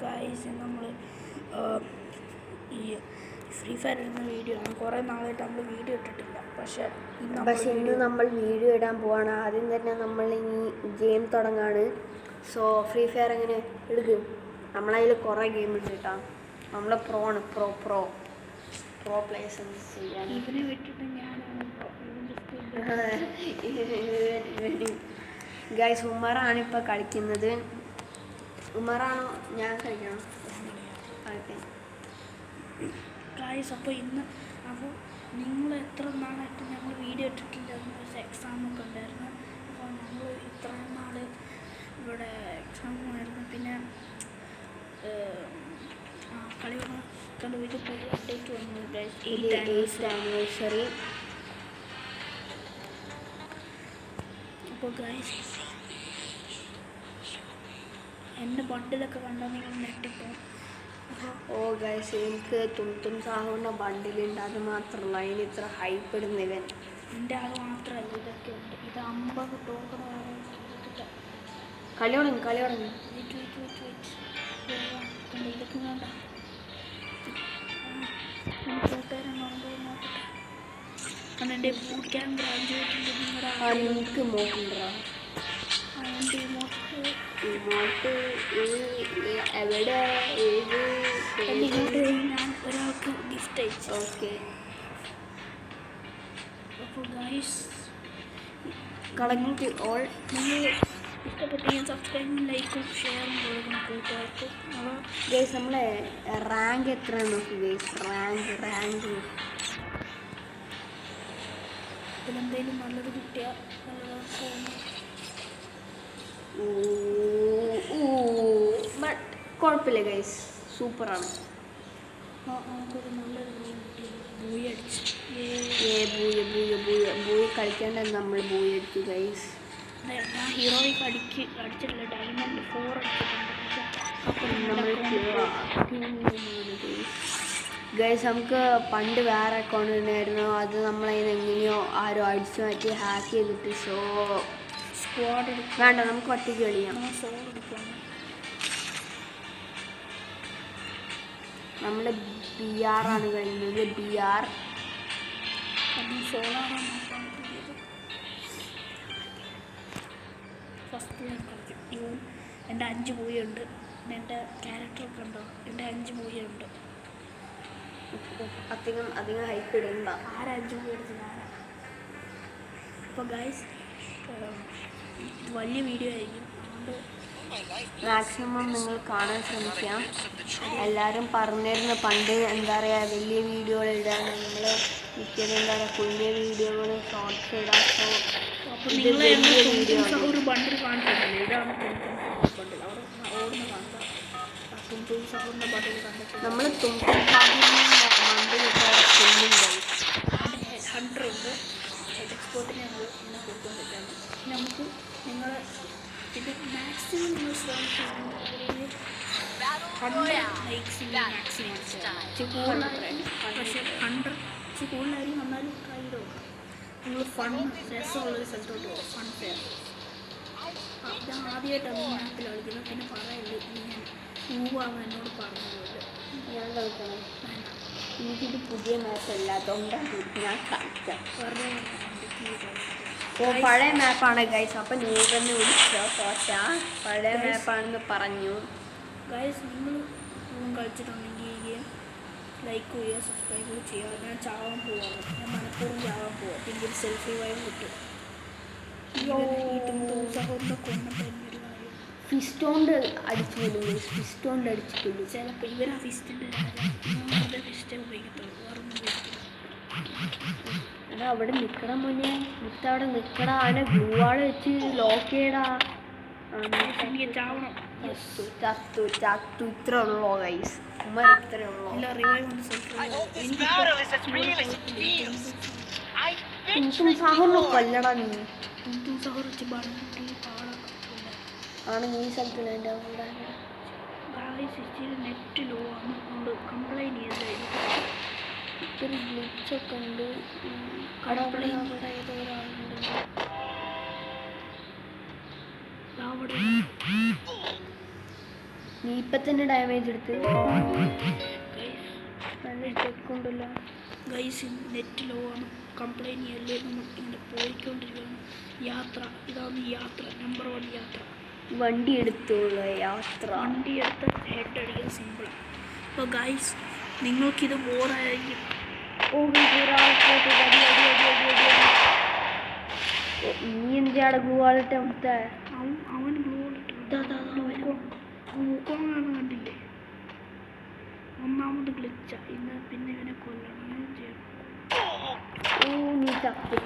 Guys നമ്മൾ ഈ free fire ഇടുന്ന വീഡിയോ ആണ്. കുറേ നാളായിട്ട് നമ്മൾ വീഡിയോ ഇട്ടിട്ടില്ല. പക്ഷേ ഇന്ന് നമ്മൾ വീഡിയോ ഇടാൻ പോവാണ്. ആദ്യം തന്നെ നമ്മൾ ഇനി ഗെയിം തുടങ്ങാണ്. സോ ഫ്രീ ഫയർ എങ്ങനെ എടുക്കും? നമ്മളതിൽ കുറേ ഗെയിം ഉണ്ട് കേട്ടോ. നമ്മളെ പ്രോണ് പ്രോ പ്ലേയേഴ്സ് ചെയ്യാൻ ഇവനെ വിട്ടിട്ട് ഞാൻ ഗൈസ് ഉമറാണ് ഇപ്പോൾ കളിക്കുന്നത്. ഉമറാണോ ഞാൻ കളിക്കണം? ഓക്കെ ഗായ്സ്, അപ്പോൾ നിങ്ങൾ എത്ര നാളായിട്ട് ഞങ്ങൾ വീഡിയോ ഇട്ടിട്ടില്ല. എക്സാമൊക്കെ ഉണ്ടായിരുന്നു. അപ്പോൾ ഞങ്ങൾ ഇത്രയും നാൾ ഇവിടെ എക്സാമായിരുന്നു. പിന്നെ കളി കണ്ട് വീട്ടിൽ പോയി അപ്ഡേറ്റ് വന്നു ഗൈസ്. 8th anniversary. അപ്പോൾ ഗൈസ് എൻ്റെ ബണ്ടിലൊക്കെ കണ്ടാൽ നിങ്ങൾ നെട്ടിപ്പോൾ. ഓ ഗൈസ്, എനിക്ക് തും സാഹുവിൻ്റെ ബണ്ടിലുണ്ട്. അത് മാത്രമല്ല, അതിന് ഇത്ര ഹൈപ്പ് ഇടുന്നിവൻ. എൻ്റെ ആൾ മാത്രമല്ല, ഇതൊക്കെ ഉണ്ട്. ഇത് 50 ടോക്കൺ കളി തുടങ്ങി. ഇതൊക്കെ വേണ്ട. കാരണം എൻ്റെ ബൂട്ട് ക്യാമ്പ് ഗ്രാജുവേറ്റ് എനിക്ക് മോട്ടുണ്ടോ? എവിടെ ഞാൻ ഒരാൾക്ക് ഗിഫ്റ്റ് അയച്ചു. ഓക്കെ, അപ്പോൾ ഗൈസ് കളഞ്ഞിട്ട് ഓൾ നിങ്ങൾ ഇഷ്ടപ്പെട്ടെങ്കിൽ സബ്സ്ക്രൈബും ലൈക്കും ഷെയറും കൊടുക്കണം കൂട്ടുകാർക്ക്. ഗൈസ് നമ്മളെ റാങ്ക് എത്ര നോക്കി ഗൈസ്? റാങ്ക് ഇതിലെന്തെങ്കിലും നല്ലത് കിട്ടിയാൽ നല്ലതാണ് പോകുന്നു. ബട്ട് കുഴപ്പമില്ല ഗൈസ്, സൂപ്പറാണ്. നമുക്കൊരു നല്ലൊരു ബൂയി അടിച്ചു. ബൂയി കളിക്കേണ്ടത് നമ്മൾ ബൂയി അടിച്ചു ഗൈസ്. ഞാൻ ഹീറോയിക്ക് അടിച്ചിട്ടില്ല. ഡയമണ്ട് 4 ഗൈസ് നമുക്ക് പണ്ട് വേറെ അക്കൗണ്ട് ഉണ്ടായിരുന്നു. അത് നമ്മളതിന് എങ്ങനെയോ ആരോ അടിച്ചു മാറ്റി ഹാക്ക് ചെയ്തിട്ട്. സോ സ്ക്വാഡ് വേണ്ട, നമുക്ക് ഒറ്റയ്ക്ക് കളിയാം. നമ്മൾ BR ആണ് കളിക്കുന്നത്. BR ഫസ്റ്റ് ഞാൻ കളിക്കും. എൻ്റെ 5 മൂവിയുണ്ട്. എൻ്റെ ക്യാരക്ടറൊക്കെ ഉണ്ടോ? എൻ്റെ 5 മൂവിയുണ്ട്. അധികം ഹൈപ്പ് ഇടണ്ട. 5 മൂവി എടുത്ത് ഞാനാ. അപ്പോൾ ഗൈസ് വലിയ വീഡിയോ ആയിരിക്കും. അതുകൊണ്ട് മാക്സിമം നിങ്ങൾ കാണാൻ ശ്രമിക്കാം. എല്ലാവരും പറഞ്ഞിരുന്ന പണ്ട് എന്താ പറയുക, വലിയ വീഡിയോകൾ ഇടാൻ നമ്മൾ മിക്കത് എന്താ പറയുക, കുഞ്ഞ വീഡിയോകൾ ഷോർട്ട്സ് ഇടാം. സോ അപ്പോൾ നിങ്ങൾ ഒരു ബണ്ടിൽ കാണിച്ചിട്ടില്ലേ? ഇതാണ് ബണ്ടിൽ. അവർ ഓടുന്ന കാണുക. തും സഹോറിൻ്റെ ബണ്ടിൽ കണ്ടിട്ട് നമ്മൾ ബണ്ടിൽ 100 ഉണ്ട്. എക്സ്പോർട്ടിന് ഞങ്ങൾ ഇങ്ങനെ കൊടുത്തുകൊണ്ടിരിക്കുകയാണ്. നമുക്ക് നിങ്ങൾ ഇത് മാക്സിമം നിങ്ങൾ ശ്രമിക്കുന്നത് 100 ലൈക്സിൽ മാക്സിമം കൂടുതലായിരിക്കും. പക്ഷേ 100 കൂടുതലായിരിക്കും. വന്നാലും ട്രൈ ചെയ്ത് നോക്കാം. നിങ്ങൾ രസമുള്ളൊരു സ്ഥലത്തോട്ട് പോകും. Fun fair. ഞാൻ ആദ്യമായിട്ടാണ് ഈ മാപ്പിൽ കളിക്കുന്നത്. പിന്നെ പറയല്ലേ, ഞാൻ മൂവാകുമ്പോൾ എന്നോട് പറഞ്ഞതുപോലെ ഞാൻ കളിക്കണം. എനിക്കിത് പുതിയ മാപ്പ് അല്ലാത്തതുകൊണ്ടാണ് ഞാൻ കളിക്കാം. പഴയ മാപ്പാണ് ഗൈസ്. അപ്പം നീ തന്നെ വിളിച്ചോ? പോറ്റാ പഴയ മാപ്പാണെന്ന് പറഞ്ഞു. ഗൈസ് നിങ്ങൾ കളിച്ചിട്ടുണ്ടെങ്കിൽ ഈ ഗെയിം ലൈക്ക് ചെയ്യുക, സബ്സ്ക്രൈബ് ചെയ്യുക. ഞാൻ ചാവാൻ പോവാണ്. ഞാൻ മനഃപൂർവ്വം ചാവാൻ പോവാം. പിന്നെ ഒരു സെൽഫി വൈവ് കിട്ടും. സഹോദരനെ കൊന്നിട്ട് എന്നൊരു കാര്യം ഫിസ്റ്റോണ്ട് അടിച്ചു കൊല്ലും. ഫിസ്റ്റോണ്ട് അടിച്ചു കൊല്ലും. ചിലപ്പോൾ ഇവരാ ഫിസ്റ്റിൻ്റെ ഫിസ്റ്റേ ഉപയോഗിക്കത്തുള്ളൂ. വേറൊന്നും ഉപയോഗിക്കില്ല. എടാ അവിടെ നിൽക്കണം മുന്നേ. അവിടെ നിൽക്കടാ. അവനെ ഗ്ലൂ വാൾ വെച്ച് ലോക്ക് ചെയ്യടാ. ചാവണം. ചത്തു ഇത്ര ഉള്ളോ ഗൈസ്? ഇത്ര ഉള്ളോ? ഇല്ല, റിവൈവ് ഉണ്ട്. സാഹറിനെ കൊല്ലടാ നീ. സഹോർ വെച്ച് ബണ്ടി പാളൊക്കെ ആണ് ഈ സ്ഥലത്തിൽ എൻ്റെ നെറ്റ് ലോ ആണ്. അതുകൊണ്ട് കംപ്ലൈൻറ്റ് ചെയ്തായിരുന്നു. ഇത്തിരി ഗ്ലിച്ചൊക്കെ ഉണ്ട്. അവിടെ ഏതോ ഒരാളുണ്ട്. അവിടെ നീ ഇപ്പം തന്നെ ഡാമേജ് എടുത്ത് നല്ല ചെക്കുണ്ടല്ലോ. ഗൈസ് നെറ്റ് ലോ ആണ്, കംപ്ലൈൻറ്റ് ചെയ്യല്ലേ, നമ്മൾ ഇങ്ങനെ പോയിക്കൊണ്ടിരിക്കുകയാണ്. യാത്ര ഇതാണ് യാത്ര, നമ്പർ 1 യാത്ര. വണ്ടി എടുത്തുള്ള യാത്ര. വണ്ടി എടുത്ത് ഹെഡ് അടിക്കാൻ സിമ്പിളാണ്. അപ്പോൾ ഗൈസ് നിങ്ങൾക്കിത് ബോറായിരിക്കും. നീ എന്തിനാണ് ഗ്ലൂ വാളിട്ട് അവിടുത്തെ? അവൻ ഗ്ലൂ മൂക്കോങ്ങാണ് കണ്ടില്ലേ? ഒന്നാമത് ഗ്ലിച്ച. ഇന്ന് പിന്നെ ഇവനെ കൊല്ലണം ചെയ്യണം. നീ ചത്തു.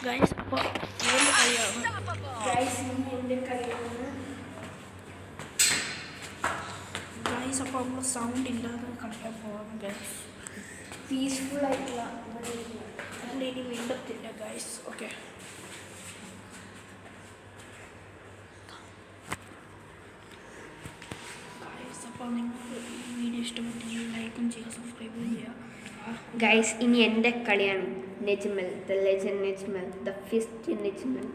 ഗൈസ് അപ്പോൾ ഇവൻ്റെ കളിയാണ്. ഗൈസ് അപ്പോൾ നമ്മൾ സൗണ്ട് ഇല്ലാതെ കളിക്കാൻ പോകാം ഗൈസ്. പീസ്ഫുൾ ആയിട്ടുള്ള അല്ല ഇനി മിണ്ടത്തില്ല ഗൈസ്. ഓക്കെ ഗൈസ് അപ്പോൾ നിങ്ങൾക്ക് ഈ വീഡിയോ ഇഷ്ടപ്പെട്ടെങ്കിൽ ലൈക്കും ചെയ്യുക, സബ്സ്ക്രൈബും ചെയ്യുക. ഗൈസ് ഇനി എൻ്റെ കളിയാണ്. Nejmal, the legend Nejmal, the fist Nejmal.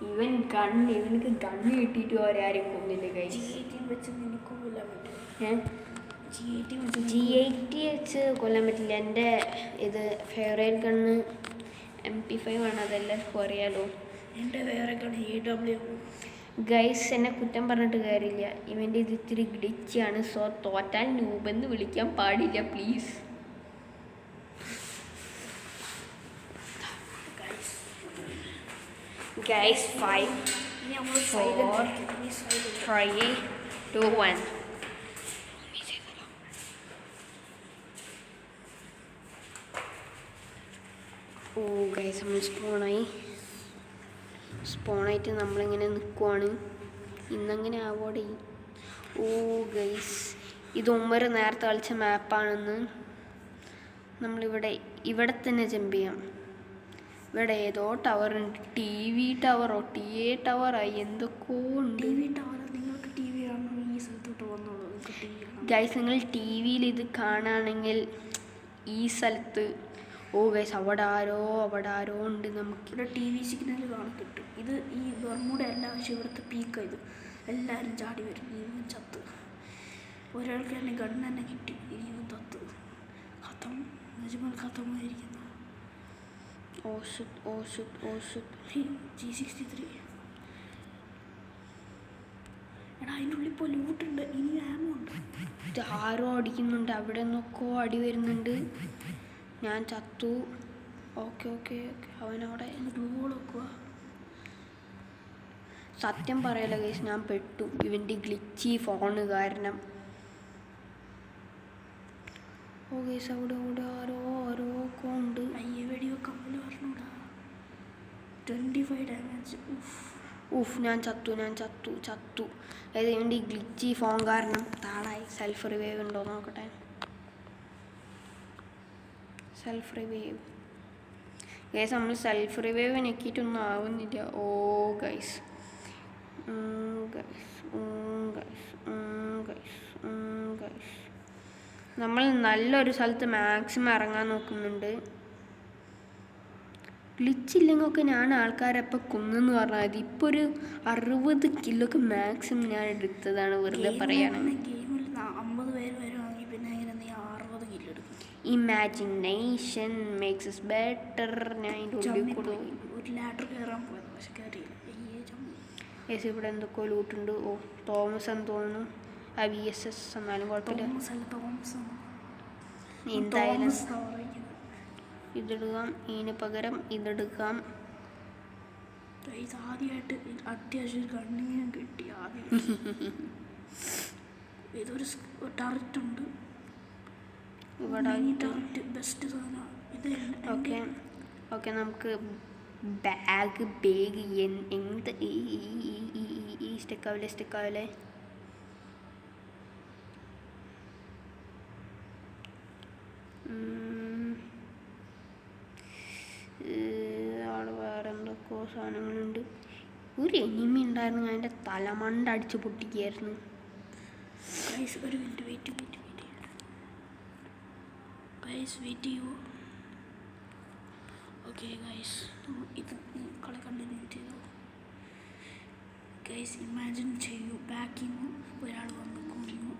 ഇവനിക്ക് ഗണ്ണ് കിട്ടിയിട്ട് ആരും കൊന്നില്ല ഗൈസ്. G18 വെച്ച് നിനക്ക് കൊല്ലാൻ പറ്റും. G80 വെച്ച് കൊല്ലാൻ പറ്റില്ല. എൻ്റെ ഇത് ഫേവറേറ്റ് ഗണ്ണ് MP5 ആണ്, അതെല്ലാവർക്കും അറിയാലോ. എൻ്റെ വേറെ ഗണ്ണ് AW. ഗൈസ് എന്നെ കുറ്റം പറഞ്ഞിട്ട് കാര്യമില്ല, ഇവൻ്റെ ഇത് ഇത്തിരി ഗ്ലിച്ചാണ്. സോ തോറ്റാൽ നൂബെന്ന് വിളിക്കാൻ പാടില്ല പ്ലീസ്. Guys, 5, 4, 3, 2, 1. ഓ ഗൈസ് നമ്മൾ സ്പോണായിട്ട് നമ്മളിങ്ങനെ നിൽക്കുവാണ്. ഇന്നങ്ങനെ ആവോടെ. ഓ ഗൈസ് ഇത് ഉമ്മർ നേരത്തെ കളിച്ച മാപ്പാണെന്ന്. ഇവിടെ തന്നെ ജമ്പ് ചെയ്യാം. ഇവിടെ ഏതോ ടവർ ഉണ്ട്, TV ടവറോ TA ടവറായി എന്തൊക്കെയോ ഉണ്ട്. TV tower. നിങ്ങൾക്ക് TV കാണണം ഈ സ്ഥലത്തോട്ട് വന്നോളൂ. ഗൈസ് നിങ്ങൾ TV ഇത് കാണുകയാണെങ്കിൽ ഈ സ്ഥലത്ത് ഓ ഗൈസ് അവിടെ ആരോ ഉണ്ട്. നമുക്ക് ഇവിടെ TV സിഗ്നൽ കാണാൻ കിട്ടും. ഇത് ഈ ബർമുഡ എല്ലാ ആവശ്യം ഇവിടുത്തെ പീക്കായത്. എല്ലാവരും ചാടി വരും. ഇവൻ ചത്ത്. ഒരാൾക്ക് തന്നെ ഗണ്ണ് തന്നെ കിട്ടി. ഇവൻ തത്ത് ഖത്തം. നജ്മൽ ഖത്തമായിരിക്കുന്നു. ഓ ഷുട്ട്. G63. എടാ അതിൻ്റെ ഉള്ളിൽ ഇപ്പോൾ ലൂട്ടുണ്ട്. ഇനി ആമോ ഉണ്ട്. ഇത് ആരോ അടിക്കുന്നുണ്ട്, അവിടെ നിന്നൊക്കെ അടി വരുന്നുണ്ട്. ഞാൻ ചത്തു. ഓക്കെ അവനവിടെ ഗ്ലൂ വെക്കുക. സത്യം പറയല ഗൈസ്, ഞാൻ പെട്ടു ഇവൻ്റെ ഗ്ലിച്ചി ഫോണ് കാരണം. ഓ ഗൈസ് അവിടെ ആരോ ഒക്കെ ഉണ്ട്. അയ്യ വെടി വെക്കാൻ പോലും പറഞ്ഞൂടാ. 25 ഡാമേജ്. ഞാൻ ചത്തു. അതായത് ഇവൻ്റെ ഗ്ലിച്ചി ഫോൺ കാരണം താളായി. സെൽഫ് റിവൈവ് ഉണ്ടോ നോക്കട്ടെ. സെൽഫ് റിവൈവ് ഗൈസ്, നമ്മൾ സെൽഫ് റിവൈവ് ഞെക്കിയിട്ടൊന്നും ആവുന്നില്ല. ഓ ഗൈസ് നമ്മൾ നല്ലൊരു സ്ഥലത്ത് മാക്സിമം ഇറങ്ങാൻ നോക്കുന്നുണ്ട്. ഗ്ലിച്ചില്ലെങ്കിലൊക്കെ ഞാൻ ആൾക്കാരപ്പം കൊന്നെന്ന് പറഞ്ഞാൽ മതി. ഇപ്പോൾ ഒരു 60 കില്ലൊക്കെ മാക്സിമം ഞാൻ എടുത്തതാണ്, വെറുതെ പറയുകയാണെങ്കിൽ. ഗെയിമിൽ 50 പേര് വരുവാണെങ്കിൽ പിന്നെ എങ്ങനെ നീ 60 കില്ല് എടുക്കും? Imagination makes us better. ഞാൻ അതിൻ്റെ ഉള്ളിൽ കൂടെ ഒരു ലാഡർ കയറാൻ പോയത്, പക്ഷെ കയറിയില്ല. യെസ് ഇവിടെ എന്തൊക്കെ ലൂട്ടുണ്ട്. ഓ തോമസ് എന്ന് തോന്നുന്നു. VSS എന്നാലും കുഴപ്പമില്ല. എന്തായാലും ഇതെടുക്കാം, ഇതിന് പകരം ഇതെടുക്കാം. ആദ്യമായിട്ട് അത്യാവശ്യം കണ്ണിങ്ങനെ കിട്ടി. ആദ്യം ഇതൊരു ടർറ്റ് ഉണ്ട് ഇവിടെ. ടർറ്റ് ബെസ്റ്റ് സാധനമാണ് ഇത്. ഓക്കെ നമുക്ക് ബാഗ് എന്ത് ഈ സ്റ്റിക്കാവില്ലേ. അവിടെ വേറെ എന്തൊക്കെയോ സാധനങ്ങളുണ്ട്. ഒരു എനിമി ഉണ്ടായിരുന്നു, ഞാൻ എൻ്റെ തലമണ്ട അടിച്ച് പൊട്ടിക്കുകയായിരുന്നു. ഒരു മിനിറ്റ് വെയിറ്റ് ചെയ്യൂ. ഓക്കെ ഗൈസ്, ഇത് കളി കണ്ടിന്യൂ ചെയ്തോ. ഗൈസ് ഇമാജിൻ ചെയ്യൂ, ബാക്കിൽ നിന്ന് ഒരാൾ വന്ന് കൊന്നു.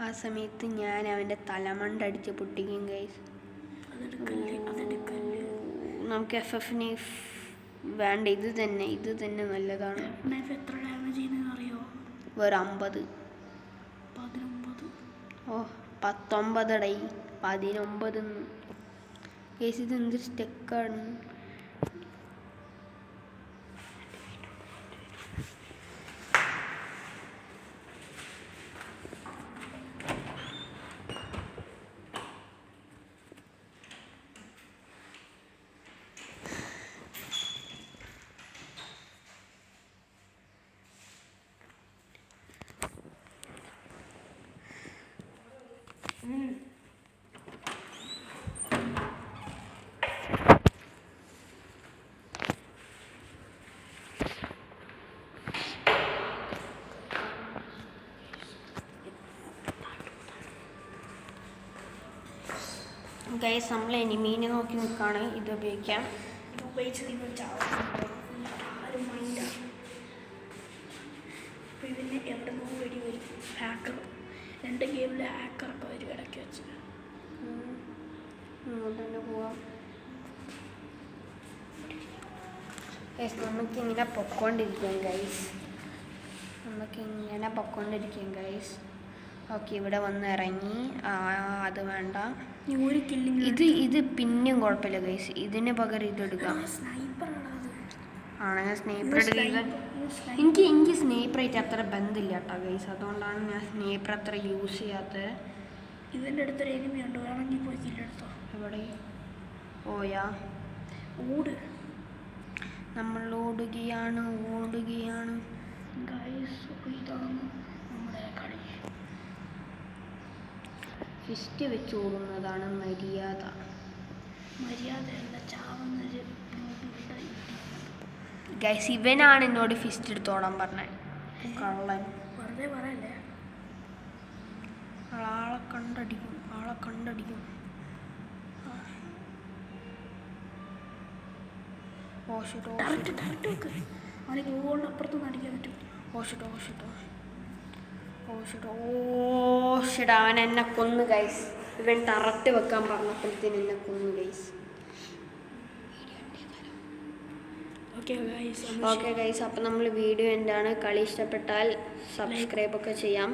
ആ സമയത്ത് ഞാൻ അവൻ്റെ തലമണ്ടടിച്ച് പൊട്ടിക്കും ഗൈസ്. അതെടുക്കല്ലേ. നമുക്ക് FF വേണ്ട, ഇത് തന്നെ നല്ലതാണ്. എത്ര ഡാമേജ് ചെയ്യുന്നതെന്ന് അറിയോ? വെറും 50. 19. ഓ 19 ഡൈ 19 ഗൈസ്. ഇത് എന്ത് സ്റ്റെക്കാണ്. ഗൈസ് നമ്മൾ എനിമീനെ നോക്കി നിൽക്കുകയാണ്. ഇത് ഉപയോഗിക്കാം. ഇത് ഉപയോഗിച്ച് നിങ്ങൾ ആരും മൈൻഡാണ്. അപ്പോൾ ഇതിന് എവിടെ നിന്ന് വെടി വരും? ഹാക്കർ. 2 ഗെയിമിലെ ഹാക്കറൊക്കെ വരും ഇടയ്ക്ക് വെച്ച്. തന്നെ പോവാം ഗൈസ്. നമുക്കിങ്ങനെ പൊക്കോണ്ടിരിക്കാം ഗൈസ്. ഓക്കെ, ഇവിടെ വന്ന് ഇറങ്ങി. അത് വേണ്ട. ഒരു കില്ലിങ് ഇത് പിന്നെയും കുഴപ്പമില്ല ഗൈസ്. ഇതിന് പകരം ഇതെടുക്കാം. ആണെങ്കിൽ സ്നേപ്പർ എടുക്കുക. എനിക്ക് സ്നേപ്പറായിട്ട് അത്ര ബന്ധമില്ല കേട്ടോ ഗൈസ്. അതുകൊണ്ടാണ് ഞാൻ സ്നേപ്പർ അത്ര യൂസ് ചെയ്യാത്തത്. ഇതിൻ്റെ അടുത്തൊരു എനിമി ഉണ്ട്, വേണമെങ്കിൽ പോയി കില്ലെടുത്തോ. എവിടെ? ഓയാ ഓട്. നമ്മൾ ഓടുകയാണ് ഗൈസ്. ഇതാണ് നമ്മുടെ കളി. ഫിസ്റ്റ് വെച്ച് ഓടുന്നതാണ് മര്യാദയല്ല, ചാവുന്നൊരു ഗൈസ്. ഇവനാണ് എന്നോട് ഫിസ്റ്റ് എടുത്ത് ഓടാൻ പറഞ്ഞത്. കള്ളൻ. വെറുതെ പറയല്ലേ. ആളെ കണ്ടടിക്കും. അവനെ ഗോളിന് അപ്പുറത്തുനിന്ന് അടിക്കാൻ പറ്റും. അവൻ എന്നെ കൊന്നു ഗൈസ്. ഇവൻ ടററ്റ് വെക്കാൻ പറഞ്ഞപ്പോഴത്തേന് എന്നെ കൊന്നു ഗൈസ്. ഓക്കെ ഗൈസ്, അപ്പം നമ്മൾ വീഡിയോ എന്താണ്, കളി ഇഷ്ടപ്പെട്ടാൽ സബ്സ്ക്രൈബ് ഒക്കെ ചെയ്യാം.